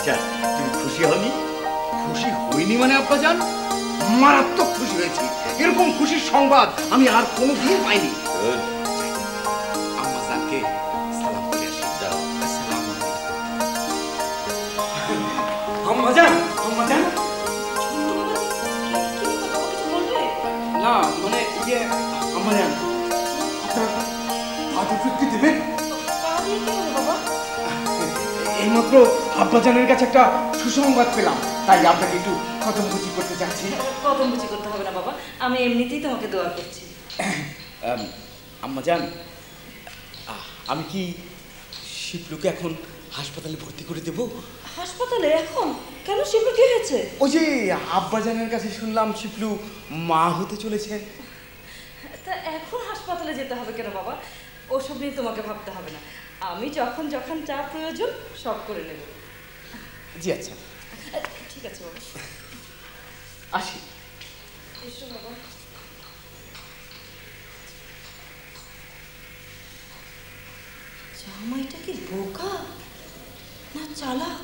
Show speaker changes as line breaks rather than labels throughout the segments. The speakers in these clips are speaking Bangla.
আচ্ছা তুমি খুশি হওনি? খুশি হইনি মানে আব্বাজান? মারাত্মক খুশি হয়েছি। এরকম খুশির সংবাদ আমি আর কোনোদিন পাইনি। আম্মাজানকে সালাম করে আসি। আসসালামু আলাইকুম। আম্মাজান, আম্মাজান। না মানে ইয়ে আম্মাজান, আপনার আদর দেবেন? এইমাত্র আব্বাজানের কাছে একটা সুসংবাদ পেলাম, তাই আপনাকে একটু কদমকুচি করতে চাচ্ছি।
কদমকুচি করতে হবে না বাবা, আমি এমনিতেই তোমাকে দোয়া করছি।
আম্মাজান, আমি কি শিবলুকে এখন হাসপাতালে ভর্তি করে দেব?
হাসপাতালে এখন? কেন, শিবলু কি হয়েছে?
ওই যে আব্বাজানের কাছে শুনলাম শিবলু মা হতে চলেছেন।
তা এখন হাসপাতালে যেতে হবে কেন বাবা? ওসব নিয়ে তোমাকে ভাবতে হবে না, আমি যখন যখন যা প্রয়োজন সব করে নেব।
জি আচ্ছা,
ঠিক আছে বাবা,
আসি।
এসো বাবা। জামাইটা কি বোকা না চালাক?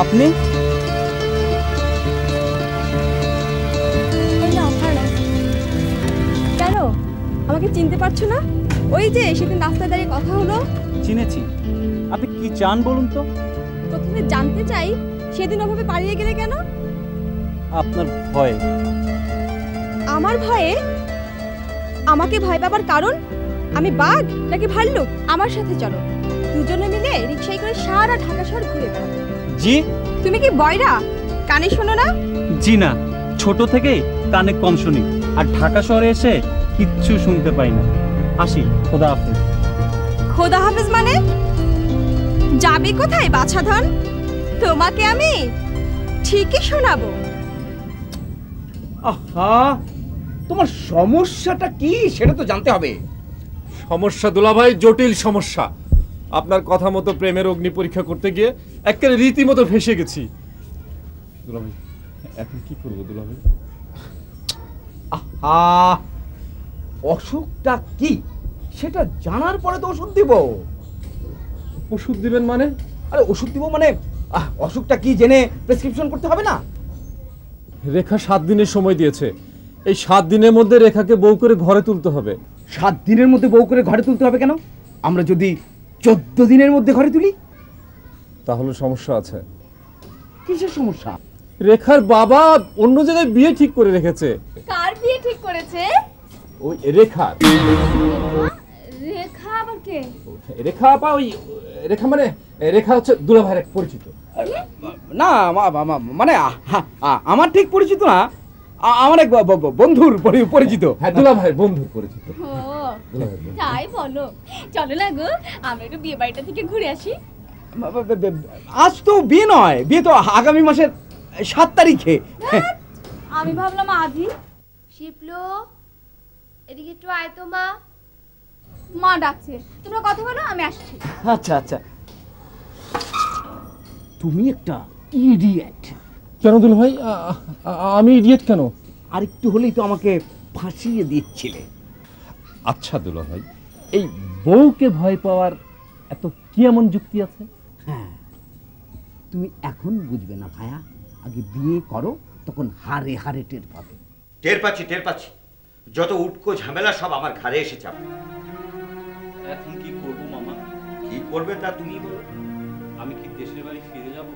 আপনি?
কেন আমাকে চিনতে পারছো না? ওই যে সেদিন রাস্তায় দাঁড়িয়ে কথা হলো।
চিনেছি। আপনি কি চান বলুন তো?
প্রথমে জানতে চাই সেদিন ওভাবে পালিয়ে গেলে কেন?
আপনার ভয়ে।
আমার ভয়ে? আমাকে ভয় পাবার কারণ? আমি বাঘ নাকি ভাল্লুক? আমার সাথে চলো, দুজনে মিলে রিকশায় করে সারা ঢাকা শহর ঘুরে বেড়াবো।
জি?
তুমি কি বয়রা, কানে শোনো না?
জি না, ছোট থেকে কানে কম শুনি, আর ঢাকা শহরে এসে কিচ্ছু শুনতে পাই না। আসি, খোদা হাফেজ।
খোদা হাফেজ মানে? যাবে কোথায় বাছাধন? তোমাকে আমি ঠিকই শোনাবো।
আহা, তোমার সমস্যাটা কি সেটা তো জানতে হবে।
সমস্যা দুলাভাই জটিল সমস্যা। আপনার কথা মতো প্রেমের অগ্নি পরীক্ষা করতে গিয়ে একেবারে রীতিমতো ফেসে গেছি। দুলাভাই এখন কি করবো দুলাভাই?
আহা, অসুখটা কি সেটা জানার পরে তো ওষুধ দিব।
ওষুধ দিবেন মানে?
আরে ওষুধ দিব মানে অসুখটা কি জেনে প্রেসক্রিপশন করতে হবে না?
রেখা 7 দিনের সময় দিয়েছে, এই 7 দিনের মধ্যে রেখাকে বউ করে ঘরে তুলতে হবে।
7 দিনের মধ্যে বউ করে ঘরে তুলতে হবে কেন? আমরা যদি 14 দিনের মধ্যে ঘরে তুলি?
তাহলে সমস্যা আছে।
কিসের সমস্যা?
রেখার বাবা অন্য জায়গায় বিয়ে ঠিক করে রেখেছে।
কার বিয়ে ঠিক করেছে?
ওই রেখা।
রেখা আবার কে?
রেখা আপা, ওই রেখা মানে রেখা হচ্ছে দুলাভাইয়ের এক পরিচিত।
না মানে আমার ঠিক পরিচিত না, আমার এক বন্ধুর পরিচিত।
হ্যাঁ, দুলাভাইয়ের বন্ধুর পরিচিত।
ও তাই বলো, চলো না গো আমরা একটু বিয়ে বাড়িটা থেকে ঘুরে আসি।
আজ তো বিয়ে নয়, বিয়ে তো আগামী মাসের 7 তারিখে।
আমি ভাবলাম আজই। শিপলো, এদিকে একটু আয় তো। মা ডাকছে, তোমরা কথা বলো, আমি আসছি।
আচ্ছা আচ্ছা। তুমি একটা ইডিয়েট।
কেন দুলাভাই? আমি ইডিয়েট কেন?
আর একটু হলেই তো আমাকে ফাঁসিয়ে দিচ্ছিলে।
আচ্ছা দুলাভাই, এই বউকে ভয় পাওয়ার এত কি এমন যুক্তি আছে?
হ্যাঁ, তুমি এখন বুঝবে না ভায়া, আগে বিয়ে করো, তখন হারে হারে টের পাবে।
টের পাচ্ছি। যত উটকো ঝামেলা সব আমার ঘাড়ে এসে চাপে।
এখন কি করব মামা?
কি করবে তা তুমি বলো।
আমি কি দেশের বাড়ি ফিরে যাব?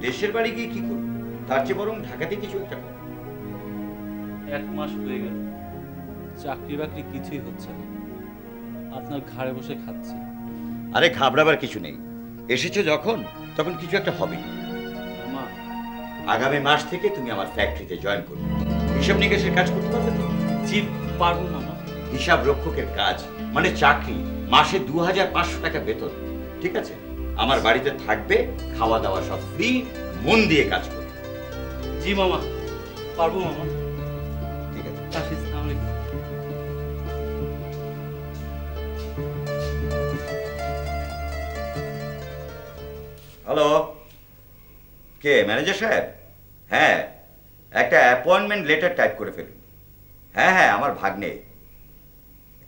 দেশের বাড়ি গিয়ে কি করবে? তার চেয়ে বরং ঢাকাতে কিছু একটা করো।
1 মাস হয়ে গেল, চাকরি বাকরি কিছুই হচ্ছে না, আপনার ঘাড়ে বসে খাচ্ছি।
আরে ঘাবড়াবার কিছু নেই, এসেছো যখন তখন কিছু একটা হবে।
মামা,
আগামী মাস থেকে তুমি আমার ফ্যাক্টরিতে জয়েন করবে। হিসাব নিকাশের কাজ করতে পারবে তো?
জি পারবো মামা।
হিসাব রক্ষকের কাজ মানে চাকরি, মাসে 2500 টাকা বেতন। ঠিক আছে, আমার বাড়িতে থাকবে, খাওয়া দাওয়া সব ফ্রি, মন দিয়ে কাজ করবে।
জি মামা, পারবো মামা।
ঠিক আছে,
আসসালামু আলাইকুম।
হ্যালো, কে ম্যানেজার সাহেব? হ্যাঁ, একটা অ্যাপয়েন্টমেন্ট লেটার টাইপ করে ফেলুন। হ্যাঁ, আমার ভাগ্নে।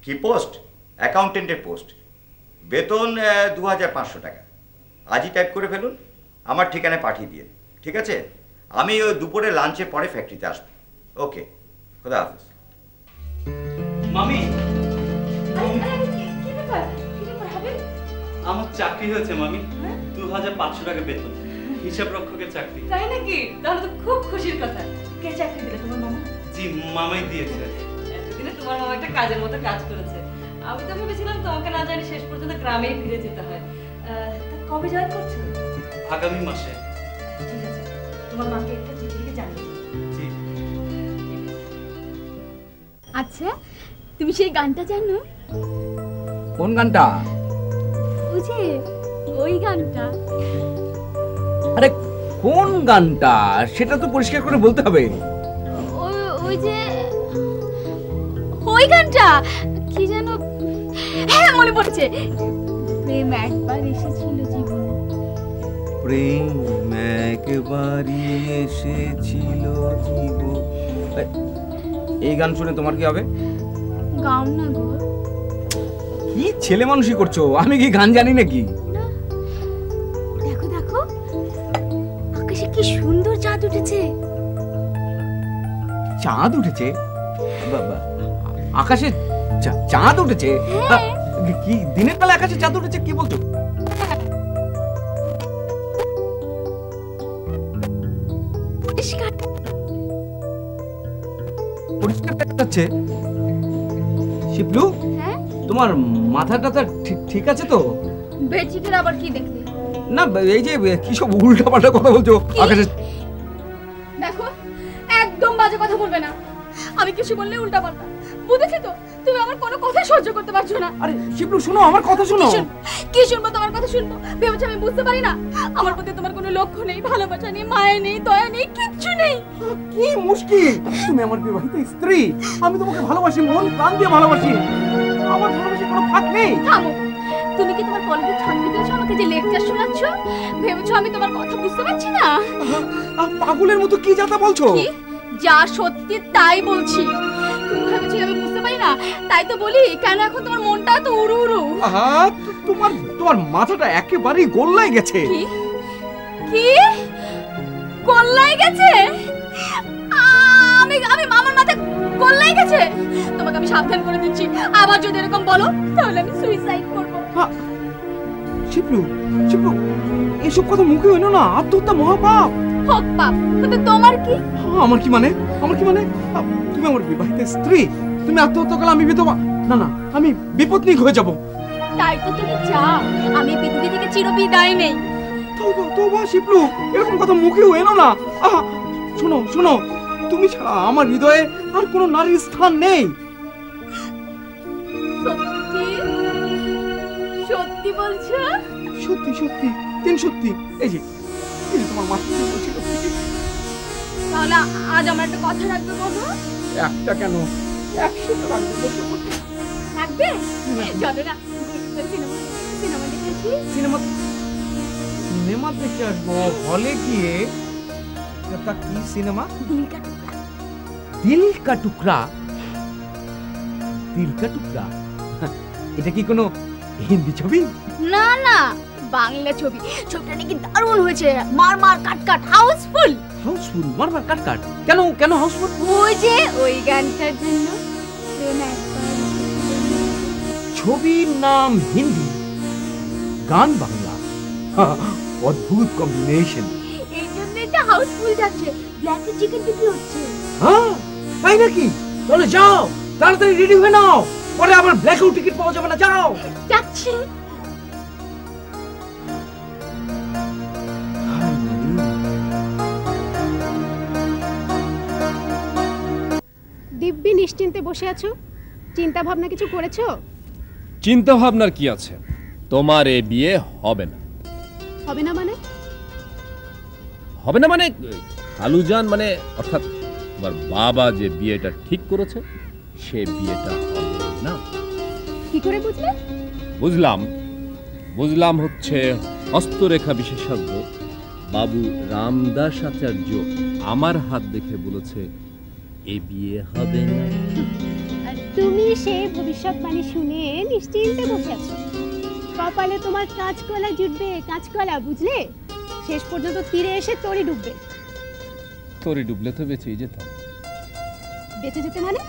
কি পোস্ট? অ্যাকাউন্টেন্টের পোস্ট। বেতন 2500 টাকা। আজই টাইপ করে ফেলুন, আমার ঠিকানায় পাঠিয়ে দিয়ে। ঠিক আছে, আমি ওই দুপুরে লাঞ্চের পরে ফ্যাক্টরিতে আসবো। ওকে, খোদা হাফেজ।
মামি,
কি ব্যাপার হবে?
আমার চাকরি হয়েছে মামি। 2500 টাকা বেতন, হিসাব রক্ষকের চাকরি।
তাই নাকি? তাহলে তো খুব খুশির কথা। কে চাকরি দিলে? তোমার মামা?
জি, মামাই দিয়েছে।
এতদিনে তোমার মামা একটা কাজের মতো কাজ করেছে। আমি তো ভেবেছিলাম তোমাকে না জানি শেষ পর্যন্ত গ্রামেই ফিরে যেতে হয়। তা কবে জয়েন করছো?
আগামী মাসে।
ঠিক আছে, তোমার মাকে একটা চিঠি লিখে জানিয়ে দিও।
জি।
আচ্ছা, তুমি সেই গানটা জানো?
কোন গানটা?
ওই যে ওই গানটা।
আরে কোন গানটা সেটা তো পরিষ্কার করে বলতে হবে।
ওই যে ওই গানটা কি যেন, হ্যাঁ মনে পড়ছে। প্রেম একবার এসেছিল জীবনে।
প্রেম একবারই এসেছিল জীবন। এই গান শুনে তোমার কি হবে?
গাও না গো।
কি ছেলে মানুষই করছো? আমি কি গান জানি নাকি?
দেখো দেখো, আকাশে কি সুন্দর চাঁদ উঠেছে।
চাঁদ উঠেছে? বাবা, আকাশে চাঁদ উঠেছে? কি দিনের বেলা আকাশে চাঁদ উঠেছে? কি বলছো? পরিষ্কার দেখা যাচ্ছে। শিবলু,
হ্যাঁ
তোমার মাথা টাথা ঠিক আছে তো?
বেচিকের আবার কি দেখলে?
না, এই যে কি সব উল্টা পাল্টা কথা বলছো আকাশে।
দেখো, একদম বাজে কথা বলবে না। আমি কিছু বললে উল্টা পাল্টা। বুঝেছি তো, তুমি আমার কোনো কথা সহ্য করতে পারছো না।
আরে শিবলু, শোনো আমার কথা শোনো।
কি শুনবো? তোমার কথা শুনবো ভেবেছো আমি বুঝতে পারি না? আমার প্রতি তোমার কোনো লক্ষ্য নেই, ভালোবাসা নেই, মায়া নেই, দয়া নেই, কিচ্ছু নেই।
কি মুশকিল! তুমি আমার বিবাহিত স্ত্রী, আমি তোমাকে ভালোবাসি, মন প্রাণ দিয়ে ভালোবাসি। আমার ভালোবাসি কোনো ফাঁক নেই।
থামো। তুমি কি তোমার কলেজের ছাত্রী পেয়েছো আমাকে যে লেকচার শোনাচ্ছ? ভেবেছো আমি তোমার কথা বুঝতে পারছি না?
পাগলের মতো কি যাতা বলছো?
কি? যা সত্যি তাই বলছি। তুমি ভেবেছো আমি বুঝতে পারি না? তাই তো বলি, কেন এখন তোমার মনটা তো উড়ু উড়ু?
আহা, তোমার মাথাটা একেবারেই গোল্লায় গেছে।
কি কি গোল্লায় গেছে? আমি আমার মাথা গোল্লায় গেছে? তোমাকে আমি সাবধান করে দিচ্ছি, আবার যদি এরকম বলো তাহলে আমি সুইসাইড করব।
শিবলু, এসব কথা মুখে হইলো না। আত্মহত্যা মহাপাপ।
হোক পাপ, কিন্তু তোমার কি?
আমার কি মানে? তুমি আমার বিবাহিত স্ত্রী, তুমি আত্মহত্যা করলে আমি বিধবা? না, আমি বিপত্নিক হয়ে যাব।
তাই তো তুমি চাও আমি পৃথিবী থেকে চিরবিদায় নেই।
তওবা শিবলু, এরকম কথা মুখেও এলো না। আহা, শোনো, তুমি ছাড়া আমার হৃদয়ে আর কোনো নারীর স্থান নেই।
সত্যি বলছো?
সত্যি, সত্যি। এই যে তোমার মাথা বলছিল।
তাহলে আজ আমার একটা কথা রাখবে বলো?
একটা কেন, 100টা রাখবে।
চলো না সিনেমা দেখেছি।
সিনেমা দেখে আসবো হলে গিয়ে। তা কি সিনেমা? দিল কা টুকরা। এটা কি কোনো হিন্দি ছবি?
না, বাংলা ছবি। ছবিটা নাকি দারুণ হয়েছে। মার কাট হাউসফুল।
মার কাট। কেন হাউসফুল?
ওই যে ওই গানটার জন্য।
ছবির নাম হিন্দি, গান বাংলা। অদ্ভুত কম্বিনেশন।
এই জন্য এটা হাউসফুল যাচ্ছে। ব্ল্যাক চিকেন বিক্রি হচ্ছে।
হ্যাঁ, তাই নাকি? তাহলে যাও, তাড়াতাড়ি রেডি হয়ে নাও, পরে আবার ব্ল্যাকেও টিকিট পাওয়া যাবে না। যাও।
যাচ্ছি।
দিব্যি নিশ্চিন্তে বসে আছো, চিন্তা ভাবনা কিছু করেছো?
চিন্তা ভাবনার কি আছে? তোমার এ বিয়ে হবে না।
হবে না মানে?
খালুজান মানে অর্থাৎ তোমার বাবা যে বিয়েটা ঠিক করেছে সে বিয়েটা হবে না।
কি করে বুঝলে?
বুঝলাম হচ্ছে হস্তরেখা বিশেষজ্ঞ বাবু রামদাস আচার্য আমার হাত দেখে বলেছে এ বিয়ে হবে না।
আর তুমি সে ভবিষ্যৎবাণী শুনে নিশ্চিন্তে বসে আছো। কপালে তোমার কাঁচকলা জুটবে, কাঁচকলা, বুঝলে? শেষ পর্যন্ত তীরে এসে তরি ডুববে।
তোরে ডুবলে তো বেঁচেই যেতাম।
বেঁচে যেতে মানে?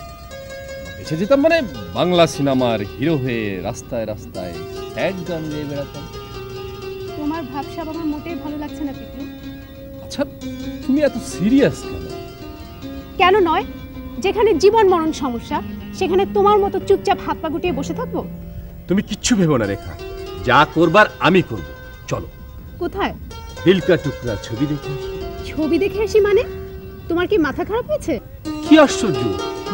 বেঁচে যেতাম মানে বাংলা সিনেমার হিরো হয়ে রাস্তায় রাস্তায় স্যাড গান গেয়ে বেড়াতাম।
তোমার ভাবসাব আমার মোটেই ভালো লাগছে না পিকলু।
আচ্ছা, তুমি এত সিরিয়াস কেন?
কেন নয়? যেখানে জীবন মরণ সমস্যা সেখানে তোমার মতো চুপচাপ হাত পা গুটিয়ে বসে থাকবো?
তুমি কিচ্ছু ভেবো না রেখা, যা করবার আমি করব। চলো।
কোথায়?
দিল কা টুকরা ছবি দেখে আসি।
ছবি দেখে আসি মানে? তোমার কি মাথা খারাপ হয়েছে?
কি আশ্চর্য,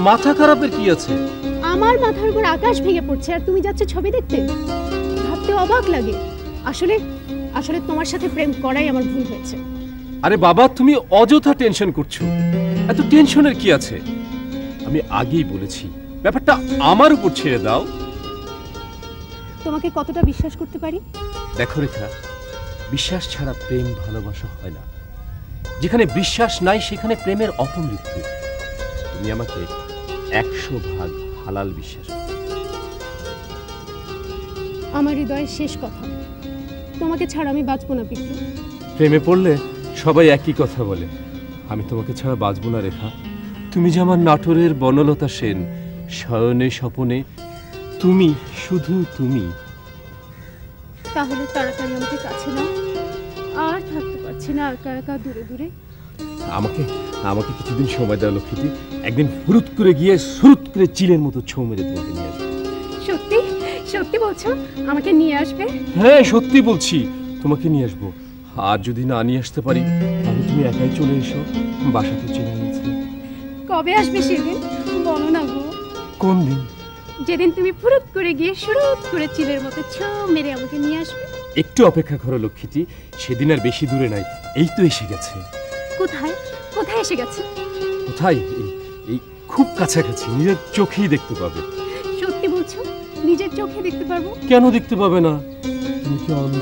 মাথা খারাপের কি আছে?
আমার মাথার উপর আকাশ ভেঙে পড়ছে আর তুমি যাচ্ছ ছবি দেখতে? ভাবতে অবাক লাগে। আসলে আসলে তোমার সাথে প্রেম করাই আমার ভুল হয়েছে।
আরে বাবা, তুমি অযথা টেনশন করছো। এত টেনশনের কি আছে? আমি আগেই বলেছি ব্যাপারটা আমার উপর ছেড়ে দাও।
তোমাকে কতটা বিশ্বাস করতে পারি?
দেখো রেখা, বিশ্বাস ছাড়া প্রেম ভালোবাসা হয় না। যেখানে বিশ্বাস নাই সেখানে প্রেমের অপমৃত্যু। তুমি আমাকে 100% হালাল বিশ্বাস করো।
আমার হৃদয়ের শেষ কথা, তোমাকে ছাড়া আমি বাঁচবো না পিকলু।
প্রেমে পড়লে সবাই একই কথা বলে, আমি তোমাকে ছাড়া বাঁচবো না রেখা। তুমি যে আমার নাটোরের বনলতা সেন, শয়নে স্বপনে তুমি, শুধু তুমি।
তাহলে তাড়াতাড়ি আমাকে কাছে নাও। আর থাকতে পারছি না একা একা দূরে দূরে।
আমাকে আমাকে কিছুদিন সময় দাও লক্ষ্মীটি। একদিন ফুরুত করে গিয়ে সুরুত করে চিলের মতো ছৌ মেরে তোমাকে নিয়ে আসবে।
সত্যি সত্যি বলছো আমাকে নিয়ে আসবে?
হ্যাঁ, সত্যি বলছি, তোমাকে নিয়ে আসবো। আর যদি না নিয়ে আসতে পারি তাহলে তুমি একাই চলে এসো, বাসা তো চেনে নিয়েছে।
কবে আসবে সেদিন? বলো না গো।
কোন দিন?
যেদিন তুমি ফুরুত করে গিয়ে সুরুত করে চিলের মতো ছৌ মেরে আমাকে নিয়ে আসবে।
একটু অপেক্ষা করো লক্ষ্মীটি, সেদিন আর বেশি দূরে নাই, এই তো এসে গেছে।
কোথায় কোথায় এসে গেছে?
কোথায়? এই খুব কাছাকাছি, নিজের চোখেই দেখতে পাবে।
সত্যি বলছো? নিজের চোখে দেখতে পারবো?
কেন দেখতে পাবে না? তুমি কি অন্ধ?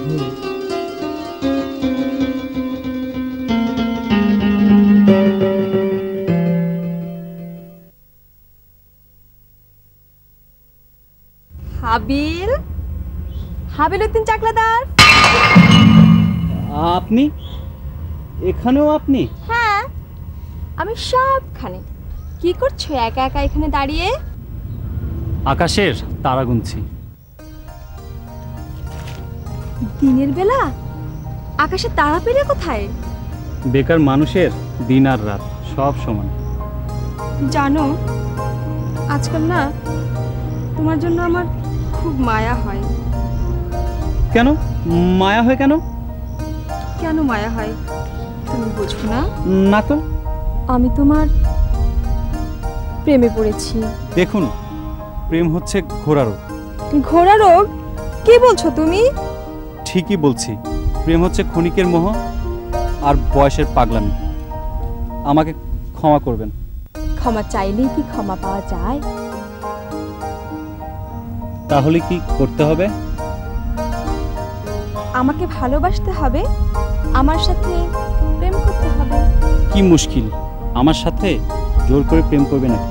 হাবিল, হাবিল উদ্দিন চাকলাদার।
আপনি এখানেও? আপনি?
হ্যাঁ, আমি সবখানে। কি করছো একা একা এখানে দাঁড়িয়ে?
আকাশের তারা গুনছি।
দিনের বেলা আকাশে তারা পেলে কোথায়?
বেকার মানুষের দিন আর রাত সব সমান।
জানো, আজকাল না তোমার জন্য আমার খুব মায়া হয়।
কেন মায়া হয়? কেন
কেন মায়া হয় তুমি বোঝো না?
না তো।
আমি তোমার প্রেমে পড়েছি।
দেখুন, প্রেম হচ্ছে ঘোড়া রোগ।
ঘোড়া রোগ? কি বলছো তুমি?
ঠিকই বলছি, প্রেম হচ্ছে ক্ষণিকের মোহ আর বয়সের পাগলামি। আমাকে ক্ষমা করবেন।
ক্ষমা চাইলেই কি ক্ষমা পাওয়া যায়?
তাহলে কি করতে হবে?
আমাকে ভালোবাসতে হবে, আমার সাথে প্রেম করতে হবে।
কি মুশকিল, আমার সাথে জোর করে প্রেম করবে নাকি?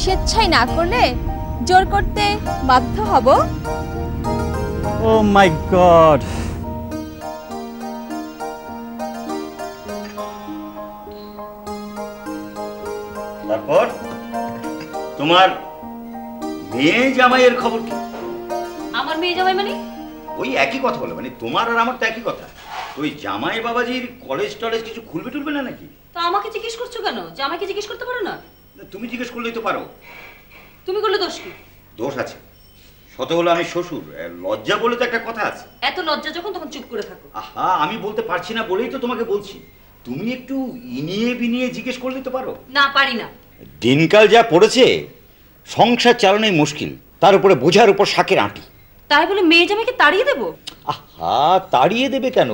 স্বেচ্ছায় না করলে জোর করতে বাধ্য হব।
ও মাই গড!
তারপর তোমার মেয়ে জামাইয়ের খবর কি?
আমার মেয়ে জামাই মানে?
ওই একই কথা বলে, মানে তোমার আর আমার তো একই কথা। ওই জামাই বাবাজির কলেজ টলেজ কিছু খুলবে টুলবে না নাকি?
তো আমাকে জিজ্ঞেস করছো কেন? জামাইকে জিজ্ঞেস করতে পারো না?
তুমি জিজ্ঞেস করলেই তো পারো।
তুমি করলে দোষ কি?
দোষ আছে, শত হলো আমি শ্বশুর, লজ্জা বলে তো একটা কথা আছে।
এত লজ্জা যখন তখন চুপ করে থাকো।
আহা, আমি বলতে পারছি না বলেই তো তোমাকে বলছি। তুমি একটু ইনিয়ে বিনিয়ে জিজ্ঞেস করলেই তো পারো।
না, পারি না।
দিনকাল যা পড়েছে, সংসার চালানোই মুশকিল, তার উপরে বোঝার উপর শাকের আঁটি।
তাই বলে মেয়ে জামাইকে তাড়িয়ে দেবো?
আহা, তাড়িয়ে দেবে কেন?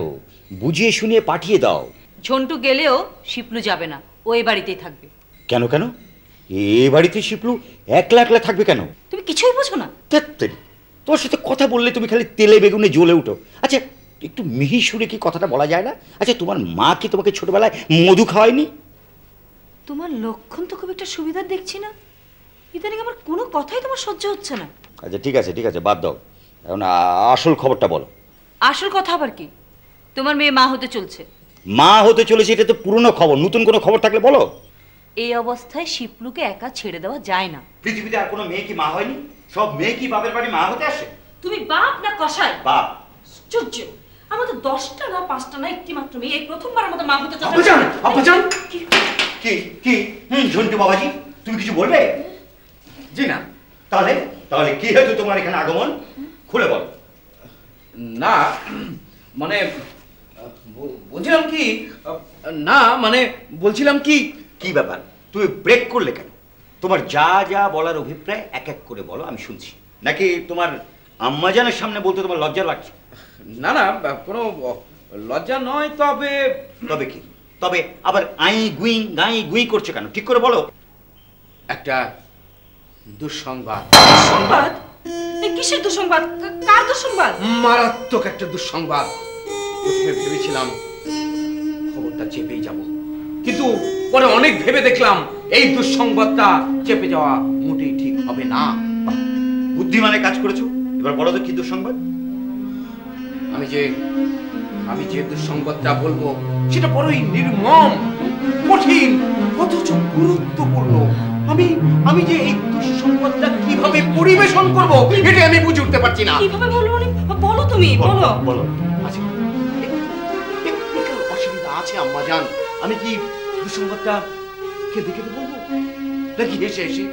বুঝিয়ে শুনিয়ে পাঠিয়ে দাও।
ঝন্টু গেলেও শিপলু যাবে না, ও এ বাড়িতেই থাকবে।
কেন কেন? এ বাড়িতে শিপলু একলা একলা থাকবে কেন?
তুমি কিছুই বোঝো না।
ধ্যাত্তেরি, তোর সাথে কথা বললে তুমি খালি তেলে বেগুনে জ্বলে উঠো। আচ্ছা, একটু মিহি সুরে কি কথাটা বলা যায় না? আচ্ছা, তোমার মা কি তোমাকে ছোটবেলায় মধু খাওয়ায়নি?
তোমার লক্ষণ তো খুব একটা সুবিধার দেখছি না। ইদানিং আমার কোনো কথাই তোমার সহ্য হচ্ছে না।
আচ্ছা ঠিক আছে, বাদ দাও। এখন আসল খবরটা বলো।
আসল কথা আবার কি? তোমার মেয়ে মা হতে চলছে।
মা হতে চলেছে, এটা তো পুরনো খবর। নতুন কোনো খবর থাকলে বলো।
এই অবস্থায় শিপলুকে একা ছেড়ে দেওয়া যায় না।
পৃথিবীতে আর কোনো মেয়ে কি মা হয়নি? সব মেয়ে কি বাপের বাড়ি মা হতে আসে?
তুমি বাপ না কসাই?
বাপ।
আশ্চর্য, আমাদের 10টা না 5টা না একটি মাত্র মেয়ে এই প্রথমবারের মতো মা হতে চলেছে।
আব্বাজান কি ঝন্টু বাবাজি, তুমি কিছু বলবে?
জি না।
তাহলে কি হয়তো তোমার এখানে আগমন, খুলে বল।
না মানে বলছিলাম কি, না মানে বলছিলাম কি।
কি ব্যাপার, তুমি ব্রেক করলে কেন? তোমার যা যা বলার অভিপ্রায় এক এক করে বলো, আমি শুনছি। নাকি তোমার আম্মাজানের সামনে বলতে তোমার লজ্জা লাগছে?
না না, কোনো লজ্জা নয়। তবে
কি? তবে আবার গাই গুই করছো কেন? ঠিক করে বলো।
একটা দুঃসংবাদ।
সংবাদ? কিসের দুঃসংবাদ? কার দুঃসংবাদ?
মারাত্মক একটা দুঃসংবাদ। প্রথমে ভেবেছিলাম খবরটা চেপেই যাব, কিন্তু পরে অনেক ভেবে দেখলাম এই দুঃসংবাদটা চেপে যাওয়া মোটেই ঠিক হবে না।
বুদ্ধিমানে কাজ করেছো। এবার বলো তো কি দুঃসংবাদ?
আমি যে দুঃসংবাদটা বলবো সেটা বড়ই নির্মম, কঠিন, অথচ গুরুত্বপূর্ণ। আমি যে এই দুঃসংবাদটা কিভাবে পরিবেশন করব এটা আমি বুঝে উঠতে পারছি না।
কিভাবে বলবো? বলো তুমি, বলো।
আচ্ছা, টেকনিক্যাল অসুবিধা আছে আম্মাজান। আমি কি দুঃসংবাদটা কেঁদে কেঁদে বলবো, নাকি হেসে হেসে,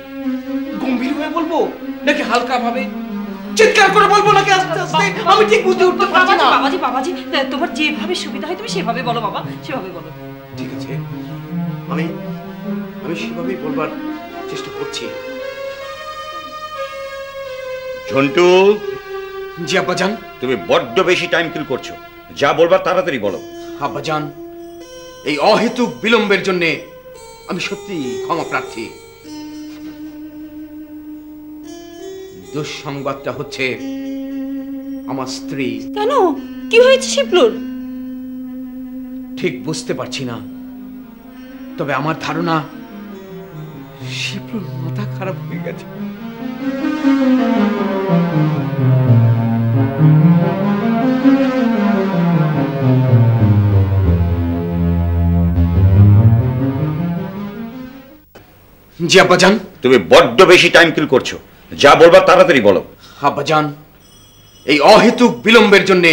গম্ভীর হয়ে বলবো, নাকি হালকা ভাবে চিৎকার করে বলবো, নাকি আস্তে আস্তে? আমি ঠিক বুঝে উঠতে পারছি না।
বাবাজি, তোমার যেভাবে সুবিধা হয় তুমি সেভাবে বলো বাবা, সেভাবে বলো।
ঠিক আছে, আমি সেভাবেই বলবার চেষ্টা করছি।
ঝন্টু।
জি আব্বাজান।
তুমি বড্ড বেশি টাইম কিল করছো, যা বলবার তাড়াতাড়ি বলো।
আব্বাজান, এই অহেতুক বিলম্বের জন্য আমি সত্যি ক্ষমা প্রার্থী। দুঃসংবাদটা হচ্ছে আমার স্ত্রী।
কেন? কি হয়েছে শিবলুর?
ঠিক বুঝতে পারছি না, তবে আমার ধারণা শিবলুর মাথা খারাপ হয়ে গেছে। জি আব্বাজান।
তুমি বড্ড বেশি টাইম কিল করছো, যা বলবার তাড়াতাড়ি বলো।
আব্বাজান, এই অহেতুক বিলম্বের জন্য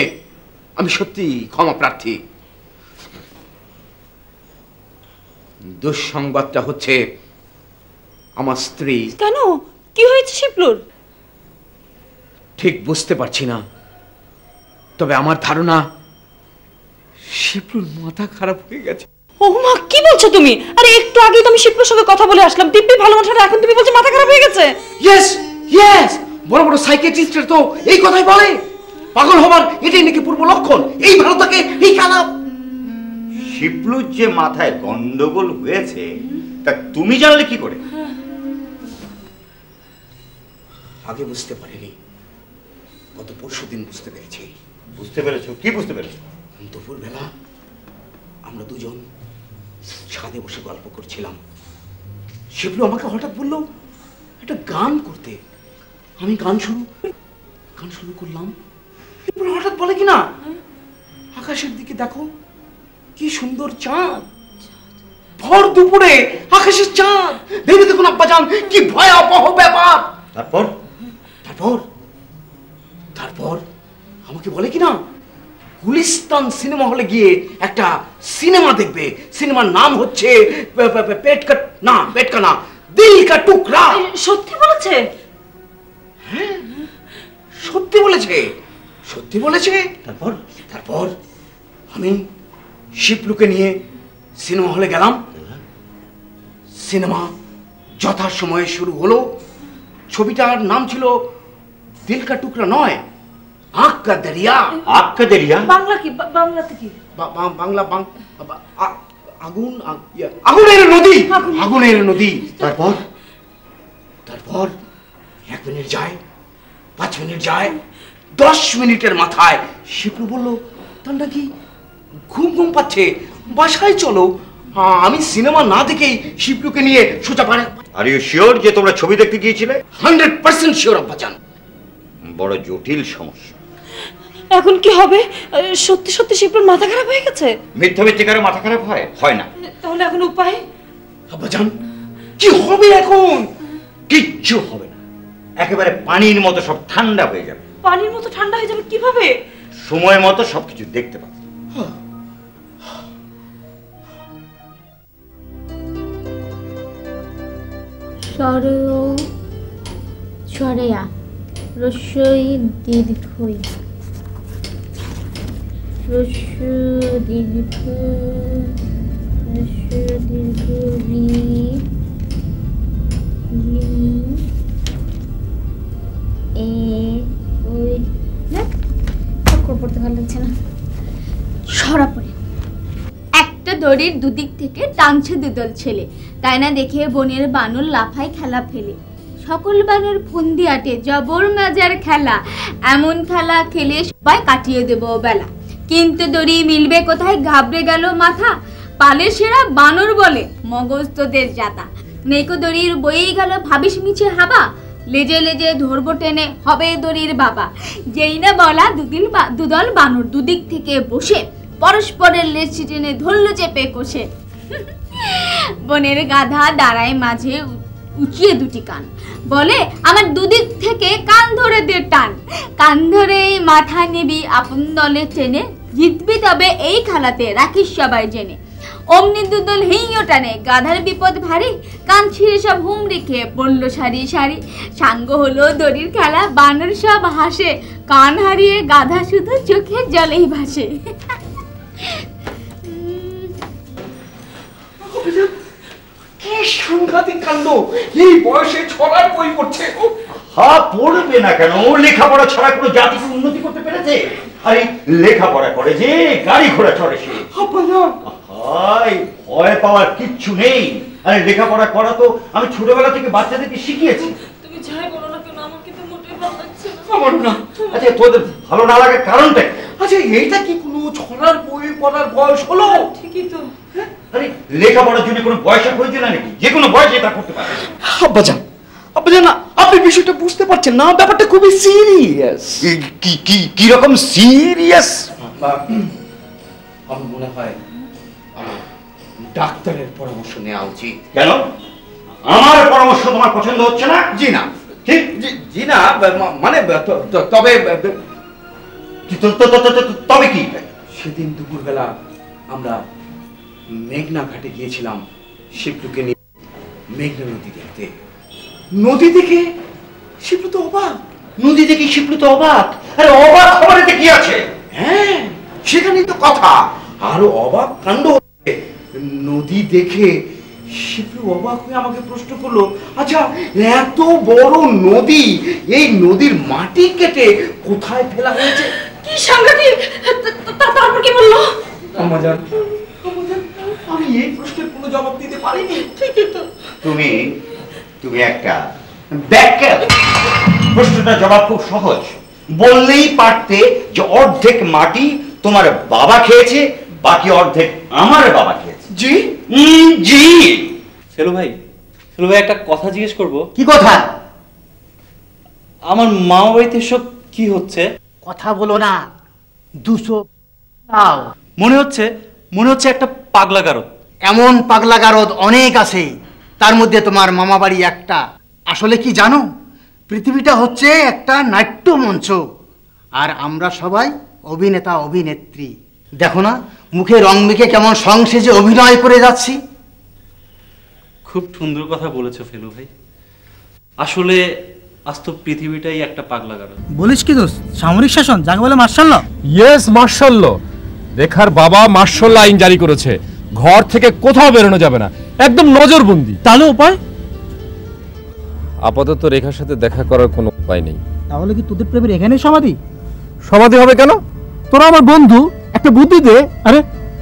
আমি সত্যি ক্ষমা প্রার্থী। দুঃসংবাদটা হচ্ছে আমার স্ত্রী।
কেন? কি হয়েছে শিবলুর?
ঠিক বুঝতে পারছি না, তবে আমার ধারণা শিবলুর মাথা খারাপ হয়ে গেছে।
ও মা, কি বলছো তুমি? আরে একটু আগেই তো আমি শিবলুর সঙ্গে কথা বলে আসলাম, দিব্যি ভালো মানুষটা, এখন তুমি বলছো মাথা খারাপ হয়ে গেছে?
ইয়েস, বড় বড় সাইকিয়াট্রিস্টরা তো এই কথাই বলে। পাগল হবার এটাই নাকি পূর্ব লক্ষণ। এই ভালো থাকে, এই খারাপ।
শিবলুর যে মাথায় গন্ডগোল হয়েছে তা তুমি জানলে কি করে?
আগে বুঝতে পারিনি, গত পরশুদিন বুঝতে পেরেছি।
বুঝতে পেরেছো? কি বুঝতে পেরেছো?
দুপুর বেলা আমরা দুজন ছাদে বসে গল্প করছিলাম। শিবলু আমাকে হঠাৎ বলল একটা গান করতে। আমি গান শুরু করলাম। হঠাৎ বলে কিনা, আকাশের দিকে দেখো কি সুন্দর চাঁদ। ভর দুপুরে আকাশের চাঁদ, ভেবে দেখুন আব্বাজান কি ভয়াবহ ব্যাপার। তারপর আমাকে বলে কিনা গুলিস্তান সিনেমা হলে গিয়ে একটা সিনেমা দেখবে। সিনেমার নাম হচ্ছে পেট কা না দিল কা টুকরা।
সত্যি বলেছে?
হ্যাঁ, সত্যি বলেছে। তারপর আমি শিবলুকে নিয়ে সিনেমা হলে গেলাম। সিনেমা যথাসময়ে শুরু হলো। ছবিটার নাম ছিল দিল কা টুকরা নয়, আঁখ কা দরিয়া।
বাংলা কি? বাংলাতে কি?
আগুনের নদী। তারপর 1 মিনিট যায়, 5 মিনিট যায়, 10 মিনিটের মাথায় শিবলু বলল তার নাকি ঘুম ঘুম পাচ্ছে। বাসায় চলো, আমি সিনেমা না দেখেই শিবলুকে নিয়ে সোজা বাড়ি।
আর ইউ শিওর যে তোমরা ছবি দেখতে গিয়েছিলে?
100% শিওর আব্বাজান।
বড় জটিল সমস্যা।
এখন কি হবে? সত্যি সত্যি শিবলুর মাথা খারাপ হয়ে গেছে?
মিথ্যা মিথ্যে কারো মাথা খারাপ হয়? হয় না।
তাহলে এখন উপায়?
আব্বাজান কি হবে এখন?
কিচ্ছু হবে না, একেবারে পানির মতো সব ঠান্ডা হয়ে যাবে।
পানির মতো ঠান্ডা হয়ে যাবে কিভাবে?
সময় মতো সবকিছু দেখতে পাবে।
সরেয়া রস্যই দীর্ঘই রস্য দীর্ঘ রস্য দীর্ঘ রি এ ওই না পড়তে ভালো লাগছে না। সরা পড়ে একটা দড়ির দুদিক থেকে টানছে দুদল ছেলে, তাই না দেখে বনের বানর লাফায় খেলা ফেলে, সকল বানর ফন্দি আটে জবর মজার খেলা, এমন খেলা খেলে সবাই কাটিয়ে দেব বেলা। কিন্তু দড়ি মিলবে কোথায়, ঘাবড়ে গেল মাথা, পালে সেরা বানর বলে মগজ তোদের জাতা। নেকো দড়ির বয়েই গেল ভাবিস মিছে হাবা, লেজে লেজে ধরবো টেনে হবে দড়ির বাবা। যেই না বলা দুদল বানর দুদিক থেকে বসে পরস্পরের লেজ টেনে ধরল চেপে কষে। বনের গাধা দাঁড়ায় মাঝে উঁচিয়ে দুটি কান, বলে আমার দুদিক থেকে কান ধরে দে টান, কান ধরে মাথা নিবি আপন দলে টেনে, জিতবি তবে এই খেলাতে রাখিস সবাই জেনে। অমনি দুদল হেইও টানে, গাধার বিপদ ভারী, কান ছিঁড়ে সব হুমড়ি খেয়ে পড়লো সারি সারি। সাঙ্গ হলো দড়ির খেলা, বানর সব হাসে, কান হারিয়ে গাধা শুধু চোখের জলেই ভাসে।
কি সাংঘাতিক কাণ্ড! এই বয়সে ছড়ার বই পড়ছে।
পড়বে না কেন? লেখাপড়া ছাড়া কোনো জাতিকে উন্নতি করতে পেরেছে? আরে লেখাপড়া করে যে গাড়ি ঘোড়া চড়ে সে। ভয় পাওয়ার কিচ্ছু নেই। আরে লেখাপড়া করা তো আমি ছোটবেলা থেকে বাচ্চাদেরকে শিখিয়েছি।
তুমি যাই বলো না কেন, আমার কিন্তু মোটেই ভালো লাগছে না।
আমার না।
আচ্ছা তোদের ভালো না লাগার কারণটা কি?
আচ্ছা এইটা কি কোনো ছড়ার বই পড়ার বয়স হলো?
ঠিকই তো।
আরে লেখাপড়ার জন্য কোনো বয়সের প্রয়োজন নাকি? যে কোনো বয়সে তা করতে পারে।
আব্বাজান, আব্বাজান আপনি বিষয়টা বুঝতে পারছেন না, ব্যাপারটা খুবই সিরিয়াস।
কি রকম সিরিয়াস?
আমার মনে হয় আমার ডাক্তারের পরামর্শ নেওয়া উচিত।
কেন? আমার পরামর্শ তোমার পছন্দ হচ্ছে না?
জি না।
ঠিক
জি না, মানে তবে
তবে কি?
সেদিন দুপুরবেলা আমরা মেঘনা ঘাটে গিয়েছিলাম শিবলুকে নিয়ে মেঘনা নদী দেখতে। নদী দেখে শিবলু তো অবাক।
নদী দেখে শিবলু তো অবাক। আরে অবাক খবরে কি আছে?
হ্যাঁ সেখানেই তো কথা। আরো অবাক কাণ্ড হচ্ছে, নদী দেখে শিবলু অবাক হয়ে আমাকে প্রশ্ন করলো, আচ্ছা এত বড় নদী, এই নদীর মাটি কেটে কোথায় ফেলা হয়েছে?
কি সাংঘাতিক! তারপর কি বললো?
আমাজান, আমি এই প্রশ্নের কোনো জবাব দিতে পারিনি।
ঠিকই তো।
তুমি একটা ব্যাখ্যা। প্রশ্নটার জবাব খুব সহজ। বললেই পারতে যে অর্ধেক মাটি তোমার বাবা খেয়েছে, বাকি অর্ধেক আমার বাবা খেয়েছে।
জি
জি।
ফেলু ভাই একটা কথা জিজ্ঞেস করব।
কি কথা?
আমার মামা বাড়িতে সব কি হচ্ছে?
কথা বলো না, 200
মনে হচ্ছে একটা পাগলা গারদ।
এমন পাগলা গারদ অনেক আছে, তার মধ্যে তোমার মামা বাড়ি একটা। আসলে কি জানো, পৃথিবীটা হচ্ছে একটা নাট্য মঞ্চ, আর আমরা সবাই অভিনেতা অভিনেত্রী। দেখো না মুখে রং মেখে কেমন সংসেজে অভিনয় করে যাচ্ছি।
খুব সুন্দর কথা বলেছো ফেলু ভাই। আসলে আজ তো পৃথিবীটাই একটা পাগলা গারদ।
বলিস কি দোস্ত, সামরিক শাসন যাকে বলে martial law.
Yes, martial law. রেখার বাবা মার্শাল আইন জারি করেছে, ঘর থেকে কোথাও বেরোনো যাবে না, একদম নজরবন্দি।
তাহলে উপায়?
আপাতত রেখার সাথে দেখা করার কোনো উপায় নেই।
তাহলে কি তোদের প্রেমের এখানে সমাধি?
সমাধি হবে কেন?
তোরা আমার বন্ধু, একটা বুদ্ধি দে। আরে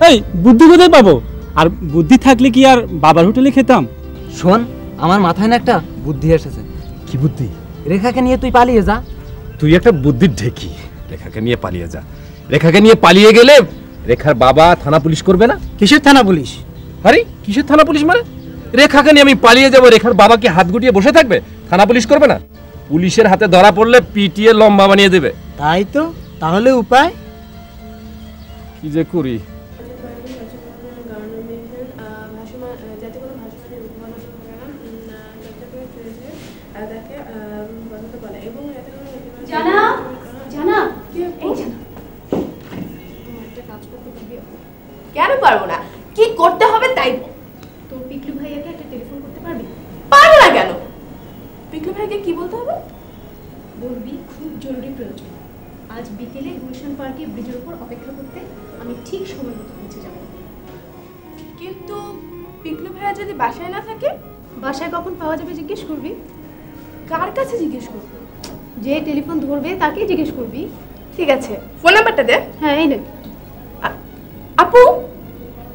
এই বুদ্ধি কোথায় পাবো? আর বুদ্ধি থাকলে কি আর বাবার হোটেলে খেতাম?
শোন, আমার মাথায় না একটা বুদ্ধি এসেছে।
কি বুদ্ধি?
রেখাকে নিয়ে তুই পালিয়ে যা।
তুই একটা বুদ্ধির ঢেকি, রেখাকে নিয়ে পালিয়ে যা। রেখাকে নিয়ে পালিয়ে গেলে রেখার বাবা থানা পুলিশ করবে না?
কিসের থানা পুলিশ?
আরে কিসের থানা পুলিশ মানে? রেখাকে নিয়ে আমি পালিয়ে যাব, রেখার বাবা কি হাত গুটিয়ে বসে থাকবে? থানা পুলিশ করবে না? পুলিশের হাতে ধরা পড়লে পিটিয়ে লম্বা বানিয়ে দেবে।
তাই তো, তাহলে উপায়
কি যে করি।
জানা জানা এই জানা,
কেন পারবো না? কি করতে হবে তাই বল।
তোর পিকলু ভাইয়াকে একটা টেলিফোন করতে পারবি?
পারবো না কেন? পিকলু ভাইকে কি বলতে হবে?
বলবি খুব জরুরি প্রয়োজন, আজ বিকেলে গুলশান পার্কে ব্রিজের উপর অপেক্ষা করতে, আমি ঠিক সময় মতো পৌঁছে যাব।
কিন্তু পিকলু ভাইয়া যদি বাসায় না থাকে?
বাসায় কখন পাওয়া যাবে জিজ্ঞেস করবি।
কার কাছে জিজ্ঞেস করবো?
যে টেলিফোন ধরবে তাকেই জিজ্ঞেস করবি।
ঠিক আছে, ফোন নাম্বারটা দে।
হ্যাঁ এই নে।
আপু,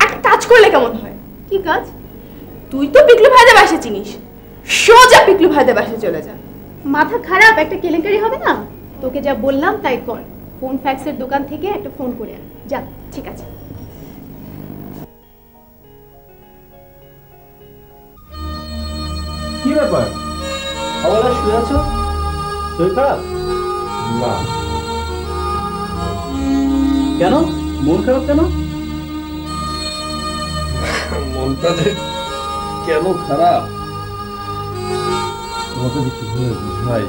একটা কাজ করলে কেমন হয়?
কি কাজ?
তুই তো পিকলু ভাইদের বাসা চিনিস, সোজা পিকলু ভাইদের বাসা চলে যা।
মাথা খারাপ? একটা কেলেঙ্কারি হবে না? তোকে যা বললাম তাই কর, ফোন ফ্যাক্সের দোকান থেকে একটা ফোন করে আন। যা।
ঠিক আছে।
কি ব্যাপার, সকালে শুয়ে আছো? শরীর খারাপ?
না।
কেন মন খারাপ কেন?
মনটা যে কেন খারাপ তোমাকে কিভাবে বুঝাই?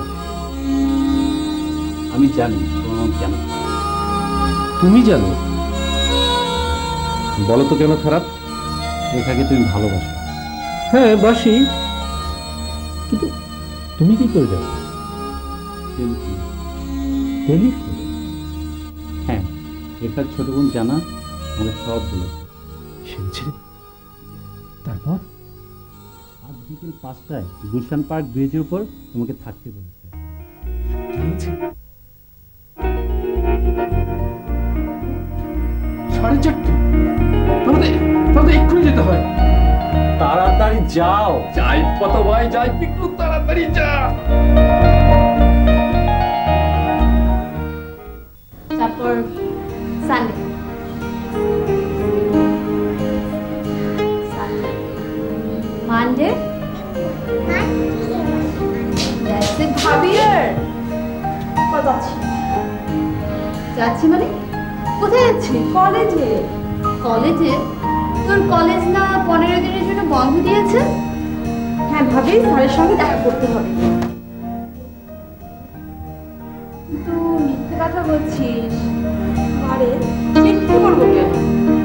আমি জানি তোমার মন কেন।
তুমি জানো? বলো তো কেন খারাপ?
রেখাকে তুমি ভালোবাসো।
হ্যাঁ বাসি, কিন্তু তুমি কি করে জানো? টেলিফোন?
হ্যাঁ, রেখার ছোট বোন জানা আমাকে সব বলেছে।
শুনছি। তারপর
আজ বিকেল 5টায় গুলশান পার্ক ব্রিজের উপর তোমাকে থাকতে বলেছে।
সাড়ে 4টা? তাহলে এক্ষুনি যেতে হয়।
তাড়াতাড়ি যাও।
যাই পত ভাই, যাই পিকলু, তাড়াতাড়ি যা।
তারপর সানডে মানডে যাচ্ছি মানে কোথায় যাচ্ছি? কলেজে। কলেজে? তোর কলেজ না 15 দিনের জন্য বন্ধ দিয়েছে?
হ্যাঁ ভাবি, স্যারের সঙ্গে দেখা করতে হবে।
কিন্তু মিথ্যে কথা বলছিস।
আরে মিথ্যে বলবো কেন?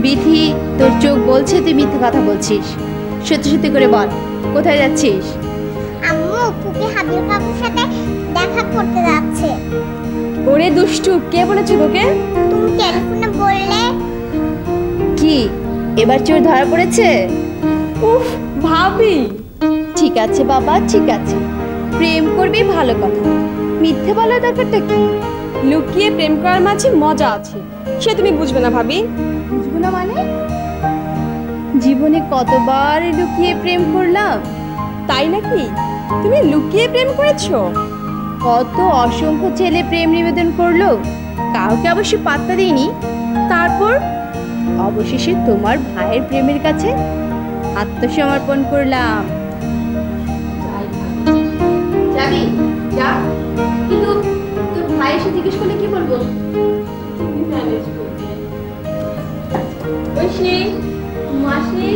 বিথি, তোর চোখ বলছে তুই মিথ্যে কথা বলছিস। সত্যি সত্যি করে বল, কোথায় যাচ্ছিস?
আম্মু, ফুপি হাবিব বাবুর সাথে দেখা করতে যাচ্ছে।
ওরে দুষ্টু, কে বলেছে তোকে?
তুমি টেলিফোনে বললে।
কি এবার চোর ধরা পড়েছে?
উফ ভাবি।
ঠিক আছে বাবা, ঠিক আছে, প্রেম করবি ভালো কথা, মিথ্যে বলার দরকারটা কি?
লুকিয়ে প্রেম করার মাঝে মজা আছে, সে তুমি বুঝবে না ভাবি।
বুঝবো না মানে? জীবনে কতবার লুকিয়ে প্রেম করলাম।
তাই নাকি? তুমি লুকিয়ে প্রেম করেছো?
কত অসংখ্য ছেলে প্রেম নিবেদন করলো, কাউকে অবশ্য পাত্তা দিইনি। তারপর অবশেষে তোমার ভাইয়ের প্রেমের কাছে আত্মসমর্পণ করলাম। যাবি যা, কিন্তু তোর ভাই এসে জিজ্ঞেস করলে কি বলবো? তুমি ম্যানেজ করবে। ঐশী, মাসি,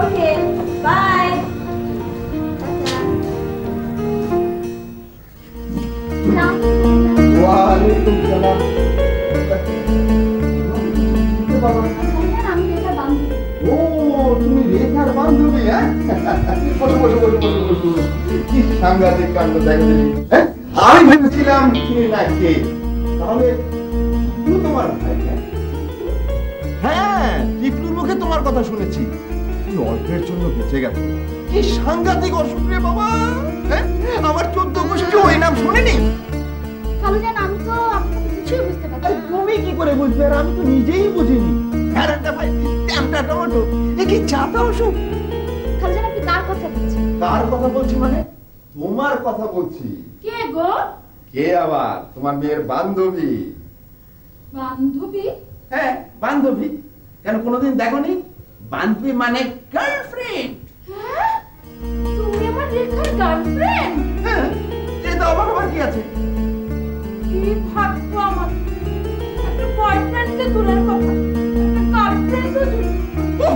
ওকে বাই।
ওয়ালাইকুম সালাম। ও, তুমি রেখার বান্ধবী? হ্যাঁ, বসো বসো বসো বসো বসো। কি সাংঘাতিক কাণ্ড দেখো দেখি। হ্যাঁ, আমি ভেবেছিলাম কে না কে। তাহলে তুমি তোমার ভাই? হ্যাঁ, টিকলুর মুখে তোমার কথা শুনেছি। তুমি অল্পের জন্য বেঁচে গেছো। কি সাংঘাতিক অসুখ রে বাবা! হ্যাঁ, আমার 14 গোষ্ঠী ওই নাম শুনিনি।
খালুজান, আমি তো আপনাকে কিছুই বুঝতে পারছি না।
তুমি কি করে বুঝবে? আর আমি তো নিজেই বুঝিনি। হ্যাঁ রে ভাই, ট্যামটা টমেটো, এ কি চাপা অসুখ?
খালুজান, আপনি কার কথা বলছেন?
কার কথা বলছি মানে? তোমার কথা বলছি।
কে গো?
কে আবার? তোমার মেয়ের বান্ধবী।
বান্ধবী?
হ্যাঁ বান্ধবী। কেন কোনোদিন দেখোনি? বান্ধবী মানে গার্লফ্রেন্ড।
হ্যাঁ তুমি আমার রেখার গার্লফ্রেন্ড?
হ্যাঁ এটা অবাক হবার কি আছে?
কি ভাববো আমার একটা বয়ফ্রেন্ড তো দূরের কথা, একটা গার্লফ্রেন্ড তো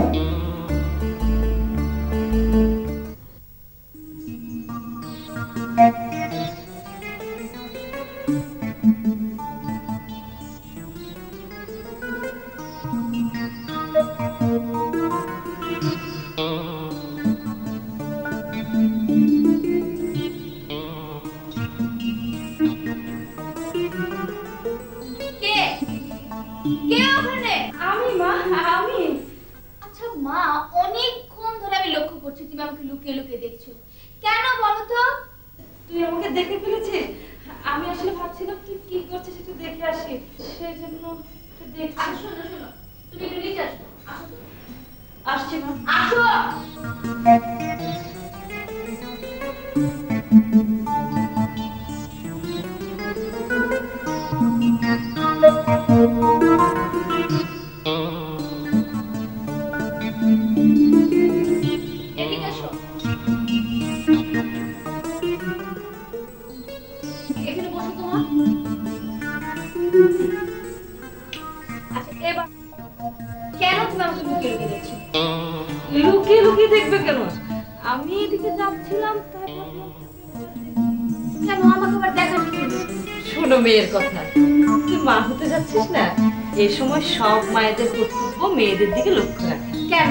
সব মায়েদের কর্তব্য মেয়েদের দিকে লক্ষ্য রাখা। কেন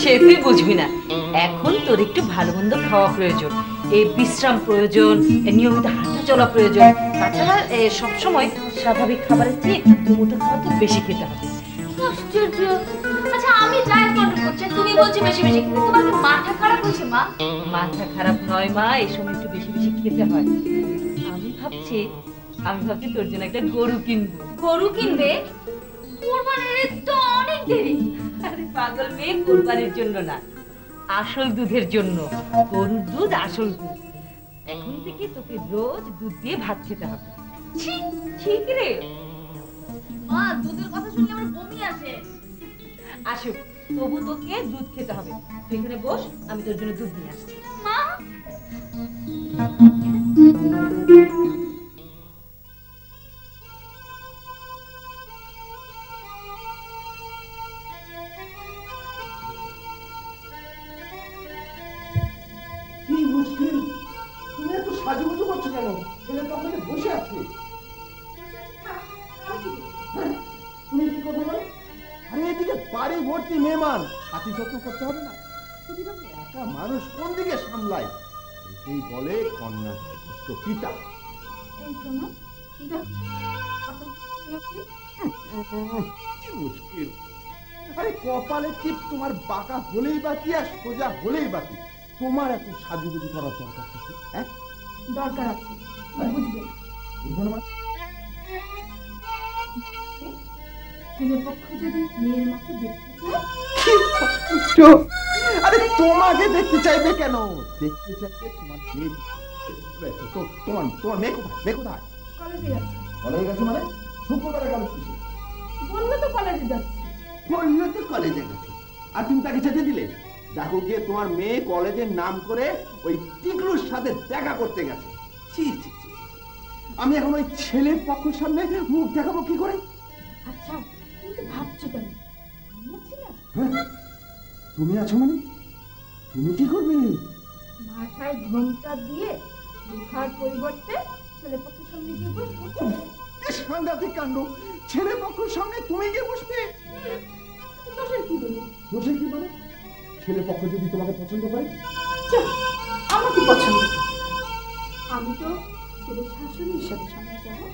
সে তুই বুঝবি না। এখন তোর একটু ভালো মন্দ খাওয়া প্রয়োজন, এই বিশ্রাম প্রয়োজন, নিয়মিত হাঁটা চলা প্রয়োজন। তাছাড়া সবসময় স্বাভাবিক খাবারের চেয়ে একটু দুমুঠো খাবার তো বেশি খেতে হবে।
আশ্চর্য। আচ্ছা আমি ডায়েট কন্ট্রোল করছি, তুমি বলছো বেশি বেশি খেতে। তোমার কি মাথা খারাপ হয়েছে মা?
মাথা খারাপ নয় মা, এই সময় একটু বেশি বেশি খেতে হয়। আমি ভাবছি তোর জন্য একটা গরু কিনবো।
গরু কিনবে? কুরবানির তো অনেক দেরি।
আরে পাগল মেয়ে, কুরবানির জন্য না, আসল দুধের জন্য। গরুর দুধ আসল দুধ। এখন থেকে তোকে রোজ দুধ দিয়ে ভাত খেতে হবে। ঠিক রে
মা? দুধের কথা শুনলে আমার বমি আসে।
আসুক, তবু তোকে দুধ খেতে হবে। তুই এখানে বস, আমি তোর জন্য দুধ নিয়ে আসছি।
মা
সাজুগুজু করছো কেন? ছেলে তো আপনাকে বসে আছে। তুমি কি কথা বলো? আরে এদিকে বাড়ি ভর্তি মেহমান, হাতি যত্ন করতে হবে না? একা মানুষ কোন দিকে সামলায়? এটাই বলে কন্যা পিতা। কি মুশকিল! আরে কপালে টিপ তোমার বাঁকা হলেই বাকি আর সোজা হলেই বাকি। তোমার এত সাজুগুজু করার দরকার কি? হ্যাঁ
দরকার আছে, বুঝবে না। ছেলের পক্ষ যদি মেয়ের মাকে দেখতে চায়,
আরে তোমাকে দেখতে চাইবে কেন? দেখতে চাইবে তোমার মেয়ে। তোমার মেয়ে কোথায়? মেয়ে কোথায়?
কলেজে যাচ্ছে।
কলেজে গেছে মানে? শুক্রবারে কলেজ কিসে?
বললো তো কলেজে যাচ্ছে।
বললো তো কলেজে গেছে, আর তুমি তাকে যেতে দিলে? দেখো গিয়ে তোমার মেয়ে কলেজের নাম করে ওই টিকলুর সাথে দেখা করতে গেছে। আমি এখন ওই ছেলের পক্ষের সামনে মুখ দেখাবো কি করে?
আচ্ছা তুমি ভাবছো কেন? আমি আছি না।
তুমি আছো মানে তুমি কি করবে?
মাথায় ঘোমটা দিয়ে মুখার পরিবর্তে ছেলে পক্ষের সামনে গিয়ে বসবো।
সাংঘাতিক কাণ্ড! ছেলে পক্ষের সামনে তুমি গিয়ে বসবে?
দোষের কি বলি?
দোষের কি মানে? ছেলে পক্ষ যদি তোমাকে পছন্দ করে?
আমাকে পছন্দ, আমি তো ছেলের শাশুড়ির সাথে সামনে যাবো।